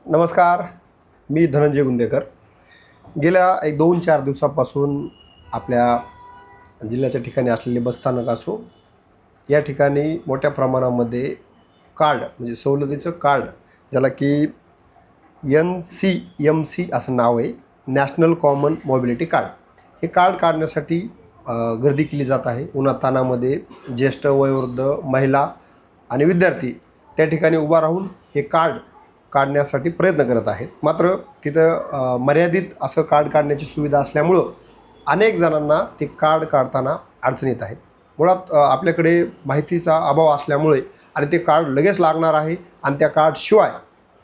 नमस्कार, मी धनंजय गुंदेकर। गेल्या 2-4 दिवसापासून आपल्या जिल्ह्याच्या ठिकाणी असलेले बसस्थानक असो, या ठिकाणी मोठ्या प्रमाणामध्ये कार्ड म्हणजे सवलतीचं कार्ड, ज्याला की NCMC असं नाव आहे, नॅशनल कॉमन मोबिलिटी कार्ड, हे कार्ड काढण्यासाठी गर्दी केली जात आहे। उन्हातानामध्ये ज्येष्ठ, वयोवृद्ध, महिला आणि विद्यार्थी त्या ठिकाणी उभा राहून हे कार्ड काढण्यासाठी प्रयत्न करत आहेत। मात्र तिथं मर्यादित असं कार्ड काढण्याची सुविधा असल्यामुळं अनेक जणांना ते कार्ड काढताना अडचण येत आहेत। मुळात आपल्याकडे माहितीचा अभाव असल्यामुळे आणि ते कार्ड लगेच लागणार आहे आणि त्या कार्डशिवाय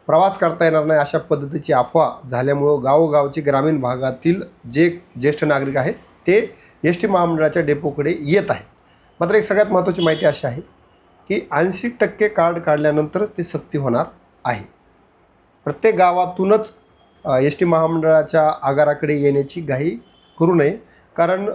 प्रवास करता येणार नाही अशा पद्धतीची अफवा झाल्यामुळं गावोगावचे ग्रामीण भागातील जे ज्येष्ठ नागरिक आहेत ते एस टी महामंडळाच्या डेपोकडे येत आहेत। मात्र एक सगळ्यात महत्त्वाची माहिती अशी आहे की 80% कार्ड काढल्यानंतरच ते सक्ती होणार आहे। प्रत्येक गावातूनच एस टी महामंडळाच्या आगाराकडे येण्याची घाई करू नये, कारण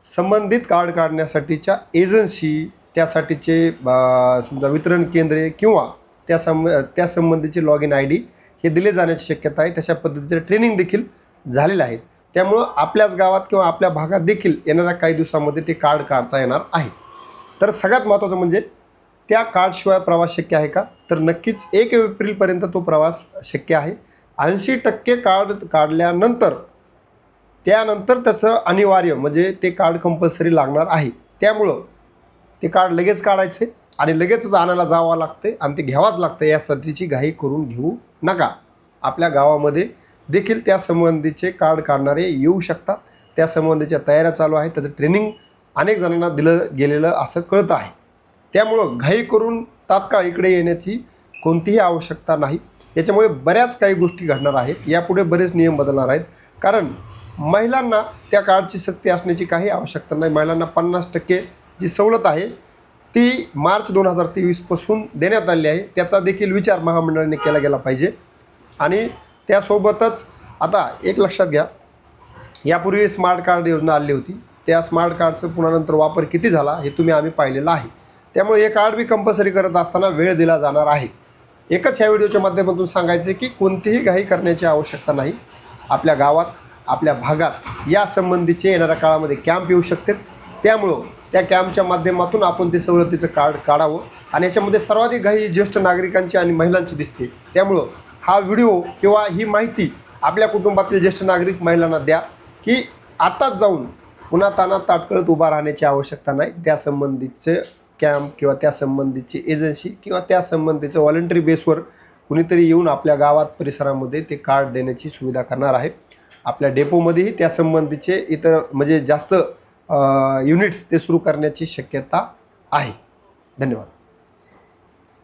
संबंधित कार्ड काढण्यासाठीच्या एजन्सी, त्यासाठीचे समजा वितरण केंद्रे किंवा त्या संबंधीचे लॉग इन ID हे दिले जाण्याची शक्यता आहे। तशा पद्धतीचे ट्रेनिंग देखील झालेले आहेत। त्यामुळं आपल्याच गावात किंवा आपल्या भागात देखील येणाऱ्या काही दिवसामध्ये ते कार्ड काढता येणार आहे। तर सगळ्यात महत्त्वाचं म्हणजे त्या कार्डशिवाय प्रवास शक्य आहे का? तर नक्कीच 1 एप्रिलपर्यंत तो प्रवास शक्य आहे। 80% कार्ड काढल्यानंतर त्यानंतर त्याचं अनिवार्य म्हणजे ते कार्ड कंपल्सरी लागणार आहे। त्यामुळं ते कार्ड लगेच काढायचे आणि लगेचच आणायला जावं लागते आणि ते घ्यावाच लागतं, यासाठीची घाई करून घेऊ नका। आपल्या गावामध्ये देखील त्या संबंधीचे कार्ड काढणारे येऊ शकतात। त्या संबंधीच्या तयाऱ्या चालू आहेत, त्याचं ट्रेनिंग अनेक जणांना दिलं गेलेलं असं कळतं आहे। त्यामुळं घाई करून तात्काळ इकडे येण्याची कोणतीही आवश्यकता नाही। याच्यामुळे बऱ्याच काही गोष्टी घडणार आहेत, यापुढे बरेच नियम बदलणार आहेत। कारण महिलांना त्या कार्डची सक्ती असण्याची काही आवश्यकता नाही। महिलांना 50% जी सवलत आहे ती मार्च 2023 पासून देण्यात आली आहे। त्याचा देखील विचार महामंडळाने केला गेला पाहिजे। आणि त्यासोबतच आता एक लक्षात घ्या, यापूर्वी स्मार्ट कार्ड योजना आली होती, त्या स्मार्ट कार्डचं पुन्हा नंतर वापर किती झाला हे आम्ही पाहिलेलं आहे। त्यामुळे हे कार्ड बी कंपल्सरी करत असताना वेळ दिला जाणार आहे। एकच ह्या व्हिडिओच्या माध्यमातून सांगायचे की कोणतीही घाई करण्याची आवश्यकता नाही। आपल्या गावात, आपल्या भागात या संबंधीचे येणाऱ्या काळामध्ये कॅम्प येऊ शकतात। त्यामुळं त्या कॅम्पच्या माध्यमातून आपण ते सवलतीचं कार्ड काढावं आणि याच्यामध्ये सर्वाधिक घाई ज्येष्ठ नागरिकांची आणि महिलांची दिसते। त्यामुळं हा व्हिडिओ किंवा ही माहिती आपल्या कुटुंबातील ज्येष्ठ नागरिक महिलांना द्या की आताच जाऊन उन्हातान्हात ताटकळत उभा राहण्याची आवश्यकता नाही। त्या संबंधीचं कॅम्प किंवा त्या संबंधीची एजन्सी किंवा त्या संबंधीचं व्हॉलंटरी बेसवर कुणीतरी येऊन आपल्या गावात परिसरामध्ये ते कार्ड देण्याची सुविधा करणार आहे। आपल्या डेपोमध्येही त्या संबंधीचे इतर म्हणजे जास्त युनिट्स ते सुरू करण्याची शक्यता आहे। धन्यवाद।